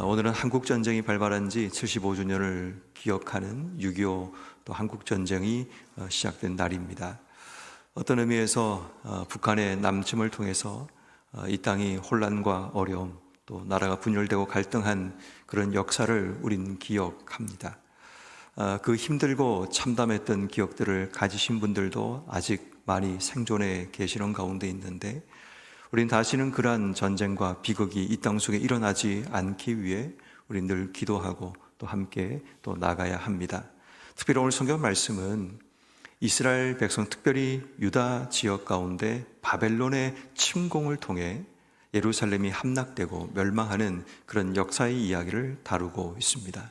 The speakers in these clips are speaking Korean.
오늘은 한국전쟁이 발발한 지 75주년을 기억하는 6.25 또 한국전쟁이 시작된 날입니다. 어떤 의미에서 북한의 남침을 통해서 이 땅이 혼란과 어려움, 또 나라가 분열되고 갈등한 그런 역사를 우린 기억합니다. 그 힘들고 참담했던 기억들을 가지신 분들도 아직 많이 생존해 계시는 가운데 있는데, 우린 다시는 그러한 전쟁과 비극이 이 땅 속에 일어나지 않기 위해 우린 늘 기도하고 또 함께 또 나가야 합니다. 특별히 오늘 성경 말씀은 이스라엘 백성, 특별히 유다 지역 가운데 바벨론의 침공을 통해 예루살렘이 함락되고 멸망하는 그런 역사의 이야기를 다루고 있습니다.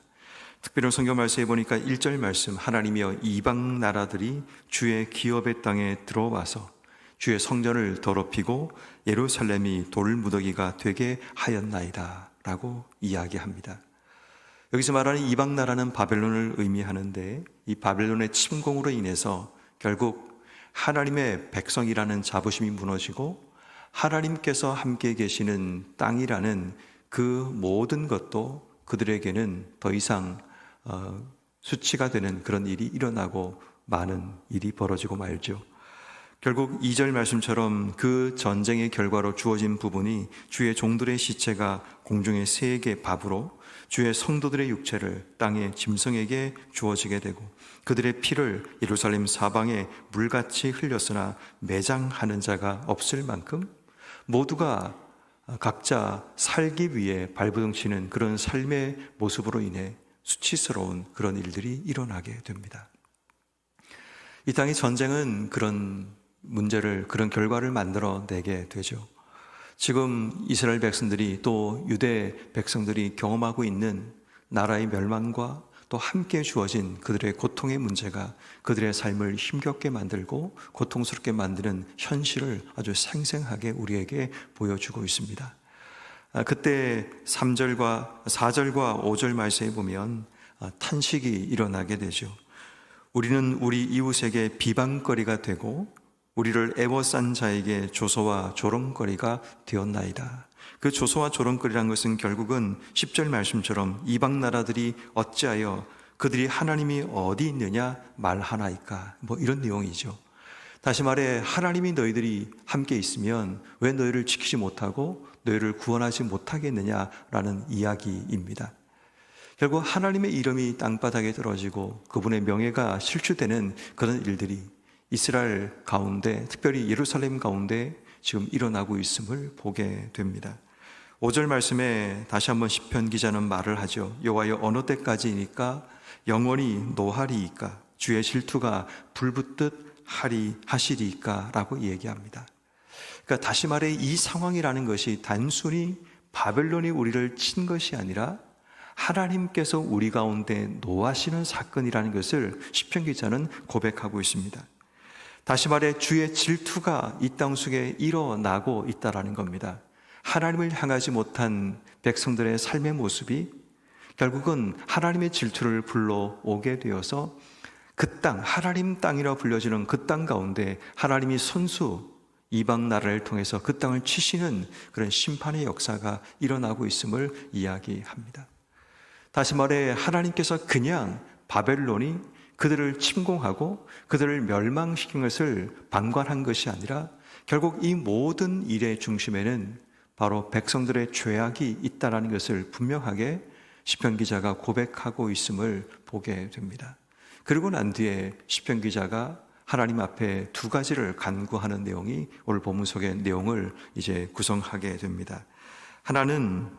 특별히 성경 말씀에 보니까 1절 말씀, 하나님이여 이방 나라들이 주의 기업의 땅에 들어와서 주의 성전을 더럽히고 예루살렘이 돌무더기가 되게 하였나이다 라고 이야기합니다. 여기서 말하는 이방 나라는 바벨론을 의미하는데, 이 바벨론의 침공으로 인해서 결국 하나님의 백성이라는 자부심이 무너지고 하나님께서 함께 계시는 땅이라는 그 모든 것도 그들에게는 더 이상 수치가 되는 그런 일이 일어나고 많은 일이 벌어지고 말죠. 결국 2절 말씀처럼 그 전쟁의 결과로 주어진 부분이 주의 종들의 시체가 공중의 새에게 밥으로, 주의 성도들의 육체를 땅의 짐승에게 주어지게 되고 그들의 피를 예루살렘 사방에 물같이 흘렸으나 매장하는 자가 없을 만큼 모두가 각자 살기 위해 발버둥치는 그런 삶의 모습으로 인해 수치스러운 그런 일들이 일어나게 됩니다. 이 땅의 전쟁은 그런 문제를, 그런 결과를 만들어내게 되죠. 지금 이스라엘 백성들이 또 유대 백성들이 경험하고 있는 나라의 멸망과 또 함께 주어진 그들의 고통의 문제가 그들의 삶을 힘겹게 만들고 고통스럽게 만드는 현실을 아주 생생하게 우리에게 보여주고 있습니다. 그때 3절과 4절과 5절 말씀에 보면 탄식이 일어나게 되죠. 우리는 우리 이웃에게 비방거리가 되고 우리를 애워싼 자에게 조소와 조롱거리가 되었나이다. 그 조소와 조롱거리란 것은 결국은 10절 말씀처럼 이방 나라들이 어찌하여 그들이 하나님이 어디 있느냐 말하나이까, 이런 내용이죠. 다시 말해, 하나님이 너희들이 함께 있으면 왜 너희를 지키지 못하고 너희를 구원하지 못하겠느냐라는 이야기입니다. 결국 하나님의 이름이 땅바닥에 떨어지고 그분의 명예가 실추되는 그런 일들이 이스라엘 가운데, 특별히 예루살렘 가운데 지금 일어나고 있음을 보게 됩니다. 5절 말씀에 다시 한번 시편 기자는 말을 하죠. 여호와여 어느 때까지이니까 영원히 노하리이까, 주의 질투가 불붙듯 하시리이까 라고 얘기합니다. 그러니까 다시 말해, 이 상황이라는 것이 단순히 바벨론이 우리를 친 것이 아니라 하나님께서 우리 가운데 노하시는 사건이라는 것을 시편 기자는 고백하고 있습니다. 다시 말해, 주의 질투가 이 땅 속에 일어나고 있다라는 겁니다. 하나님을 향하지 못한 백성들의 삶의 모습이 결국은 하나님의 질투를 불러오게 되어서 그 땅, 하나님 땅이라 불려지는 그 땅 가운데 하나님이 손수 이방 나라를 통해서 그 땅을 치시는 그런 심판의 역사가 일어나고 있음을 이야기합니다. 다시 말해, 하나님께서 그냥 바벨론이 그들을 침공하고 그들을 멸망시킨 것을 방관한 것이 아니라 결국 이 모든 일의 중심에는 바로 백성들의 죄악이 있다는 것을 분명하게 시편 기자가 고백하고 있음을 보게 됩니다. 그리고 난 뒤에 시편 기자가 하나님 앞에 두 가지를 간구하는 내용이 오늘 본문 속의 내용을 이제 구성하게 됩니다. 하나는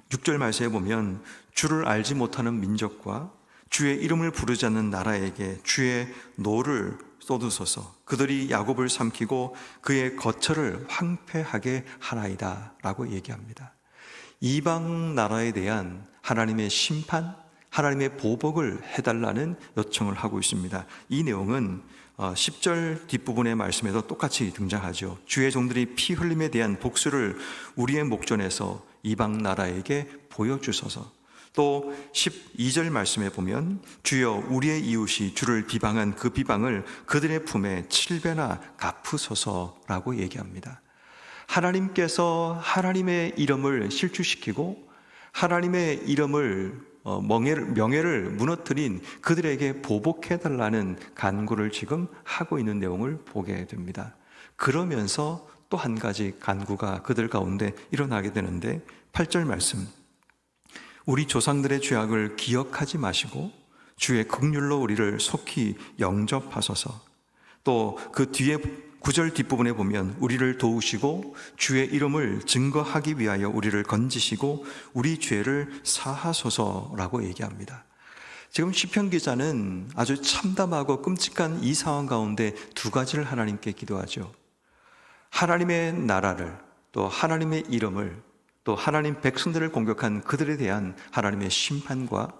6절 말씀에 보면 주를 알지 못하는 민족과 주의 이름을 부르지 않는 나라에게 주의 노를 쏟으소서, 그들이 야곱을 삼키고 그의 거처를 황폐하게 하나이다 라고 얘기합니다. 이방 나라에 대한 하나님의 심판, 하나님의 보복을 해달라는 요청을 하고 있습니다. 이 내용은 10절 뒷부분의 말씀에도 똑같이 등장하죠. 주의 종들이 피 흘림에 대한 복수를 우리의 목전에서 이방 나라에게 보여주소서. 또 12절 말씀에 보면 주여 우리의 이웃이 주를 비방한 그 비방을 그들의 품에 7배나 갚으소서라고 얘기합니다. 하나님께서 하나님의 이름을 실추시키고 하나님의 이름을 명예를 무너뜨린 그들에게 보복해달라는 간구를 지금 하고 있는 내용을 보게 됩니다. 그러면서 또 한 가지 간구가 그들 가운데 일어나게 되는데 8절 말씀, 우리 조상들의 죄악을 기억하지 마시고 주의 긍휼로 우리를 속히 영접하소서. 또 그 뒤에 9절 뒷부분에 보면 우리를 도우시고 주의 이름을 증거하기 위하여 우리를 건지시고 우리 죄를 사하소서라고 얘기합니다. 지금 시편 기자는 아주 참담하고 끔찍한 이 상황 가운데 두 가지를 하나님께 기도하죠. 하나님의 나라를, 또 하나님의 이름을, 또 하나님 백성들을 공격한 그들에 대한 하나님의 심판과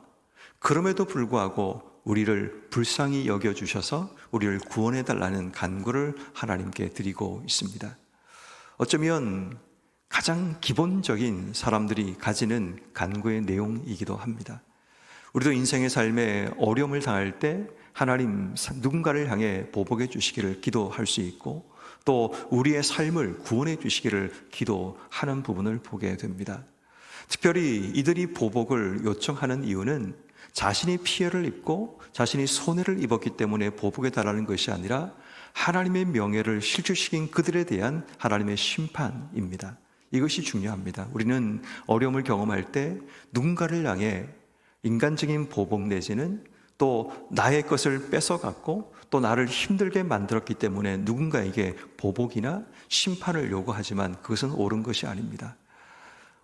그럼에도 불구하고 우리를 불쌍히 여겨주셔서 우리를 구원해달라는 간구를 하나님께 드리고 있습니다. 어쩌면 가장 기본적인 사람들이 가지는 간구의 내용이기도 합니다. 우리도 인생의 삶에 어려움을 당할 때 하나님 누군가를 향해 보복해 주시기를 기도할 수 있고, 또 우리의 삶을 구원해 주시기를 기도하는 부분을 보게 됩니다. 특별히 이들이 보복을 요청하는 이유는 자신이 피해를 입고 자신이 손해를 입었기 때문에 보복해 달라는 것이 아니라 하나님의 명예를 실추시킨 그들에 대한 하나님의 심판입니다. 이것이 중요합니다. 우리는 어려움을 경험할 때 누군가를 향해 인간적인 보복 내지는 또 나의 것을 뺏어갔고 또 나를 힘들게 만들었기 때문에 누군가에게 보복이나 심판을 요구하지만 그것은 옳은 것이 아닙니다.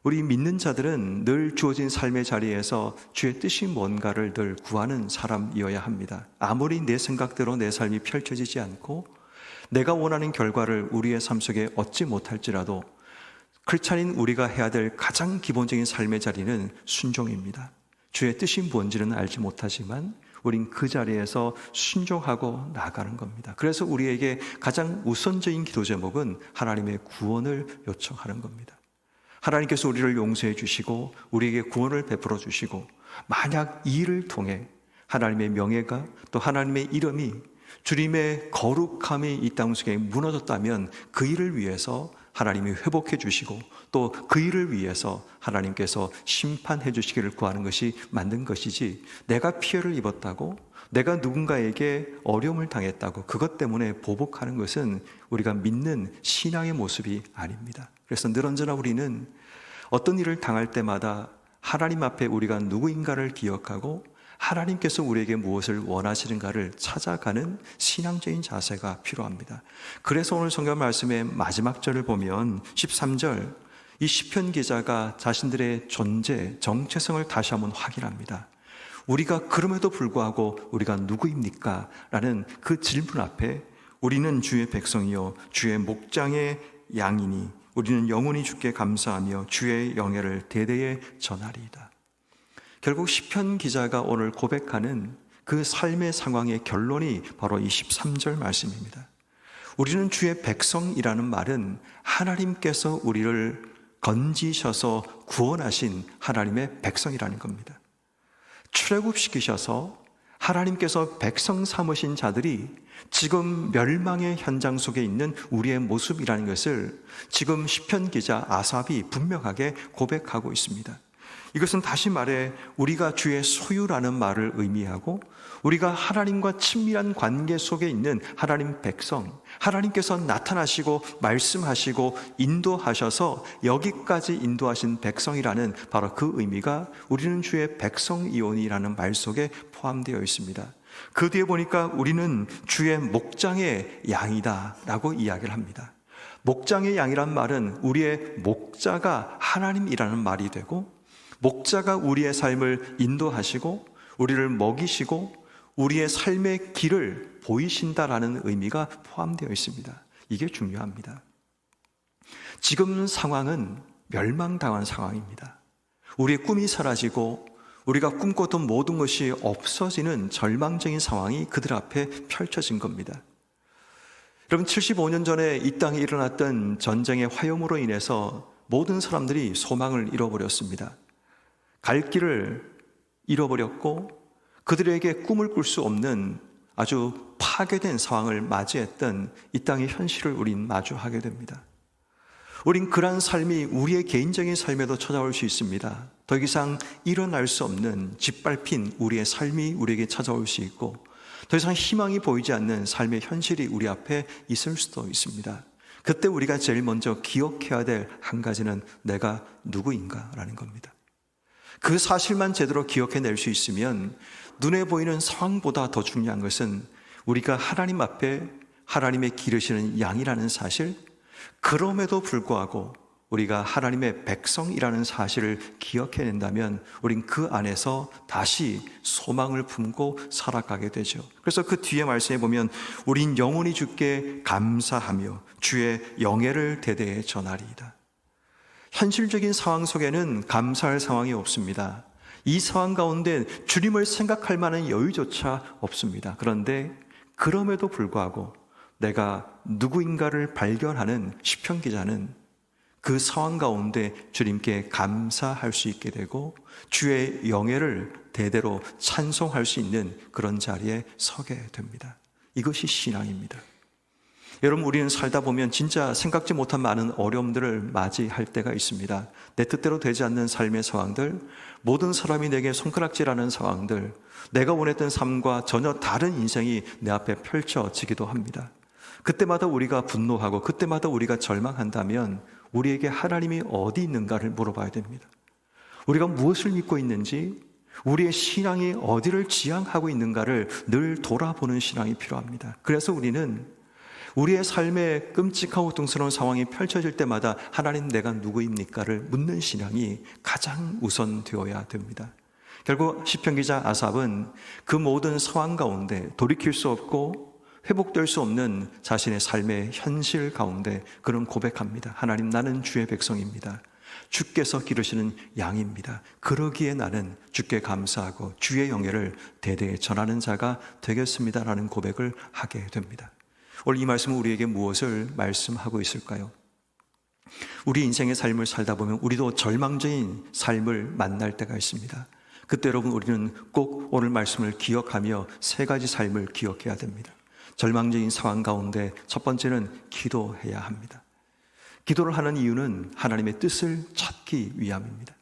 우리 믿는 자들은 늘 주어진 삶의 자리에서 주의 뜻이 뭔가를 늘 구하는 사람이어야 합니다. 아무리 내 생각대로 내 삶이 펼쳐지지 않고 내가 원하는 결과를 우리의 삶 속에 얻지 못할지라도 크리스찬인 우리가 해야 될 가장 기본적인 삶의 자리는 순종입니다. 주의 뜻이 뭔지는 알지 못하지만 우린 그 자리에서 순종하고 나가는 겁니다. 그래서 우리에게 가장 우선적인 기도 제목은 하나님의 구원을 요청하는 겁니다. 하나님께서 우리를 용서해 주시고 우리에게 구원을 베풀어 주시고, 만약 이 일을 통해 하나님의 명예가 또 하나님의 이름이 주님의 거룩함이 이 땅 속에 무너졌다면 그 일을 위해서 하나님이 회복해 주시고 또 그 일을 위해서 하나님께서 심판해 주시기를 구하는 것이 맞는 것이지, 내가 피해를 입었다고, 내가 누군가에게 어려움을 당했다고 그것 때문에 보복하는 것은 우리가 믿는 신앙의 모습이 아닙니다. 그래서 늘 언제나 우리는 어떤 일을 당할 때마다 하나님 앞에 우리가 누구인가를 기억하고 하나님께서 우리에게 무엇을 원하시는가를 찾아가는 신앙적인 자세가 필요합니다. 그래서 오늘 성경 말씀의 마지막 절을 보면 13절, 이 시편 기자가 자신들의 존재, 정체성을 다시 한번 확인합니다. 우리가 그럼에도 불구하고 우리가 누구입니까? 라는 그 질문 앞에 우리는 주의 백성이요 주의 목장의 양이니 우리는 영원히 주께 감사하며 주의 영예를 대대에 전하리이다. 결국 시편 기자가 오늘 고백하는 그 삶의 상황의 결론이 바로 이 13절 말씀입니다. 우리는 주의 백성이라는 말은 하나님께서 우리를 건지셔서 구원하신 하나님의 백성이라는 겁니다. 출애굽시키셔서 하나님께서 백성 삼으신 자들이 지금 멸망의 현장 속에 있는 우리의 모습이라는 것을 지금 시편 기자 아삽이 분명하게 고백하고 있습니다. 이것은 다시 말해 우리가 주의 소유라는 말을 의미하고, 우리가 하나님과 친밀한 관계 속에 있는 하나님 백성, 하나님께서 나타나시고 말씀하시고 인도하셔서 여기까지 인도하신 백성이라는 바로 그 의미가 우리는 주의 백성이오니라는 말 속에 포함되어 있습니다. 그 뒤에 보니까 우리는 주의 목장의 양이다 라고 이야기를 합니다. 목장의 양이란 말은 우리의 목자가 하나님이라는 말이 되고, 목자가 우리의 삶을 인도하시고 우리를 먹이시고 우리의 삶의 길을 보이신다라는 의미가 포함되어 있습니다. 이게 중요합니다. 지금 상황은 멸망당한 상황입니다. 우리의 꿈이 사라지고 우리가 꿈꿨던 모든 것이 없어지는 절망적인 상황이 그들 앞에 펼쳐진 겁니다. 여러분, 75년 전에 이 땅에 일어났던 전쟁의 화염으로 인해서 모든 사람들이 소망을 잃어버렸습니다. 갈 길을 잃어버렸고 그들에게 꿈을 꿀 수 없는 아주 파괴된 상황을 맞이했던 이 땅의 현실을 우린 마주하게 됩니다. 우린 그러한 삶이 우리의 개인적인 삶에도 찾아올 수 있습니다. 더 이상 일어날 수 없는 짓밟힌 우리의 삶이 우리에게 찾아올 수 있고, 더 이상 희망이 보이지 않는 삶의 현실이 우리 앞에 있을 수도 있습니다. 그때 우리가 제일 먼저 기억해야 될 한 가지는 내가 누구인가라는 겁니다. 그 사실만 제대로 기억해낼 수 있으면 눈에 보이는 상황보다 더 중요한 것은 우리가 하나님 앞에 하나님의 기르시는 양이라는 사실, 그럼에도 불구하고 우리가 하나님의 백성이라는 사실을 기억해낸다면 우린 그 안에서 다시 소망을 품고 살아가게 되죠. 그래서 그 뒤에 말씀해 보면 우린 영원히 주께 감사하며 주의 영예를 대대에 전하리이다. 현실적인 상황 속에는 감사할 상황이 없습니다. 이 상황 가운데 주님을 생각할 만한 여유조차 없습니다. 그런데 그럼에도 불구하고 내가 누구인가를 발견하는 시편 기자는 그 상황 가운데 주님께 감사할 수 있게 되고 주의 영예를 대대로 찬송할 수 있는 그런 자리에 서게 됩니다. 이것이 신앙입니다. 여러분, 우리는 살다 보면 진짜 생각지 못한 많은 어려움들을 맞이할 때가 있습니다. 내 뜻대로 되지 않는 삶의 상황들, 모든 사람이 내게 손가락질하는 상황들, 내가 원했던 삶과 전혀 다른 인생이 내 앞에 펼쳐지기도 합니다. 그때마다 우리가 분노하고 그때마다 우리가 절망한다면 우리에게 하나님이 어디 있는가를 물어봐야 됩니다. 우리가 무엇을 믿고 있는지, 우리의 신앙이 어디를 지향하고 있는가를 늘 돌아보는 신앙이 필요합니다. 그래서 우리는 우리의 삶에 끔찍하고 고통스러운 상황이 펼쳐질 때마다 하나님 내가 누구입니까를 묻는 신앙이 가장 우선되어야 됩니다. 결국 시편 기자 아삽은 그 모든 상황 가운데 돌이킬 수 없고 회복될 수 없는 자신의 삶의 현실 가운데 그런 고백합니다. 하나님, 나는 주의 백성입니다. 주께서 기르시는 양입니다. 그러기에 나는 주께 감사하고 주의 영예를 대대에 전하는 자가 되겠습니다라는 고백을 하게 됩니다. 오늘 이 말씀은 우리에게 무엇을 말씀하고 있을까요? 우리 인생의 삶을 살다 보면 우리도 절망적인 삶을 만날 때가 있습니다. 그때 여러분, 우리는 꼭 오늘 말씀을 기억하며 세 가지 삶을 기억해야 됩니다. 절망적인 상황 가운데 첫 번째는 기도해야 합니다. 기도를 하는 이유는 하나님의 뜻을 찾기 위함입니다.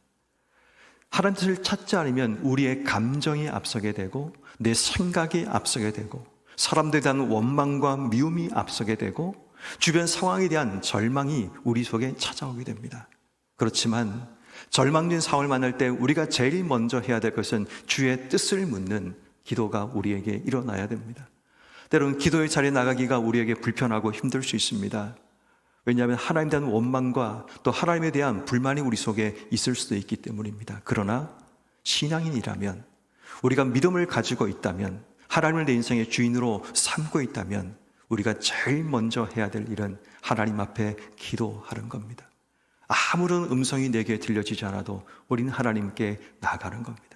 하나님의 뜻을 찾지 않으면 우리의 감정이 앞서게 되고 내 생각이 앞서게 되고 사람들에 대한 원망과 미움이 앞서게 되고 주변 상황에 대한 절망이 우리 속에 찾아오게 됩니다. 그렇지만 절망적인 상황을 만날 때 우리가 제일 먼저 해야 될 것은 주의 뜻을 묻는 기도가 우리에게 일어나야 됩니다. 때로는 기도의 자리에 나가기가 우리에게 불편하고 힘들 수 있습니다. 왜냐하면 하나님에 대한 원망과 또 하나님에 대한 불만이 우리 속에 있을 수도 있기 때문입니다. 그러나 신앙인이라면, 우리가 믿음을 가지고 있다면, 하나님을 내 인생의 주인으로 삼고 있다면 우리가 제일 먼저 해야 될 일은 하나님 앞에 기도하는 겁니다. 아무런 음성이 내게 들려지지 않아도 우리는 하나님께 나가는 겁니다.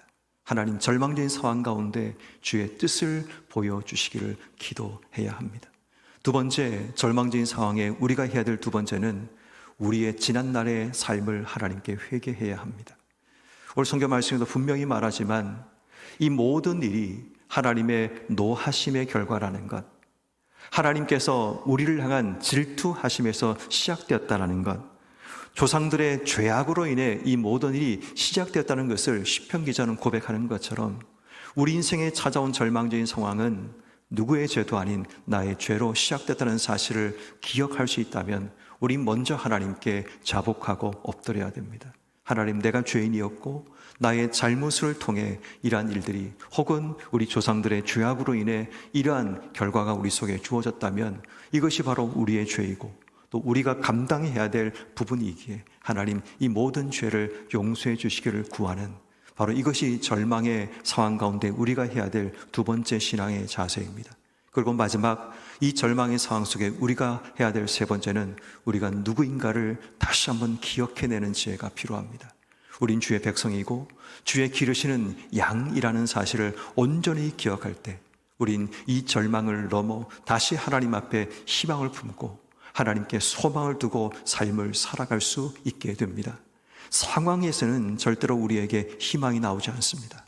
하나님, 절망적인 상황 가운데 주의 뜻을 보여주시기를 기도해야 합니다. 두 번째, 절망적인 상황에 우리가 해야 될 두 번째는 우리의 지난날의 삶을 하나님께 회개해야 합니다. 오늘 성경 말씀에도 분명히 말하지만 이 모든 일이 하나님의 노하심의 결과라는 것, 하나님께서 우리를 향한 질투하심에서 시작되었다는 것, 조상들의 죄악으로 인해 이 모든 일이 시작되었다는 것을 시편 기자는 고백하는 것처럼 우리 인생에 찾아온 절망적인 상황은 누구의 죄도 아닌 나의 죄로 시작됐다는 사실을 기억할 수 있다면 우리 먼저 하나님께 자복하고 엎드려야 됩니다. 하나님, 내가 죄인이었고 나의 잘못을 통해 이러한 일들이, 혹은 우리 조상들의 죄악으로 인해 이러한 결과가 우리 속에 주어졌다면 이것이 바로 우리의 죄이고 또 우리가 감당해야 될 부분이기에 하나님, 이 모든 죄를 용서해 주시기를 구하는, 바로 이것이 절망의 상황 가운데 우리가 해야 될 두 번째 신앙의 자세입니다. 그리고 마지막, 이 절망의 상황 속에 우리가 해야 될 세 번째는 우리가 누구인가를 다시 한번 기억해내는 지혜가 필요합니다. 우린 주의 백성이고 주의 기르시는 양이라는 사실을 온전히 기억할 때 우린 이 절망을 넘어 다시 하나님 앞에 희망을 품고 하나님께 소망을 두고 삶을 살아갈 수 있게 됩니다. 상황에서는 절대로 우리에게 희망이 나오지 않습니다.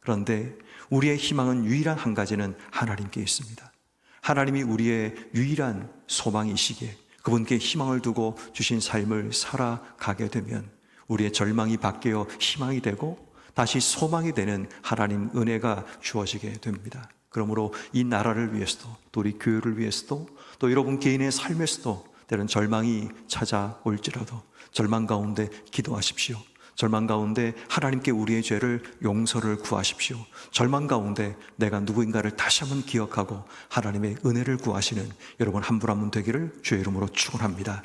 그런데 우리의 희망은 유일한 한 가지는 하나님께 있습니다. 하나님이 우리의 유일한 소망이시기에 그분께 희망을 두고 주신 삶을 살아가게 되면 우리의 절망이 바뀌어 희망이 되고 다시 소망이 되는 하나님 은혜가 주어지게 됩니다. 그러므로 이 나라를 위해서도, 또 우리 교회를 위해서도, 또 여러분 개인의 삶에서도 때론 절망이 찾아올지라도 절망 가운데 기도하십시오. 절망 가운데 하나님께 우리의 죄를 용서를 구하십시오. 절망 가운데 내가 누구인가를 다시 한번 기억하고 하나님의 은혜를 구하시는 여러분 한 분 한 분 되기를 주의 이름으로 축원합니다.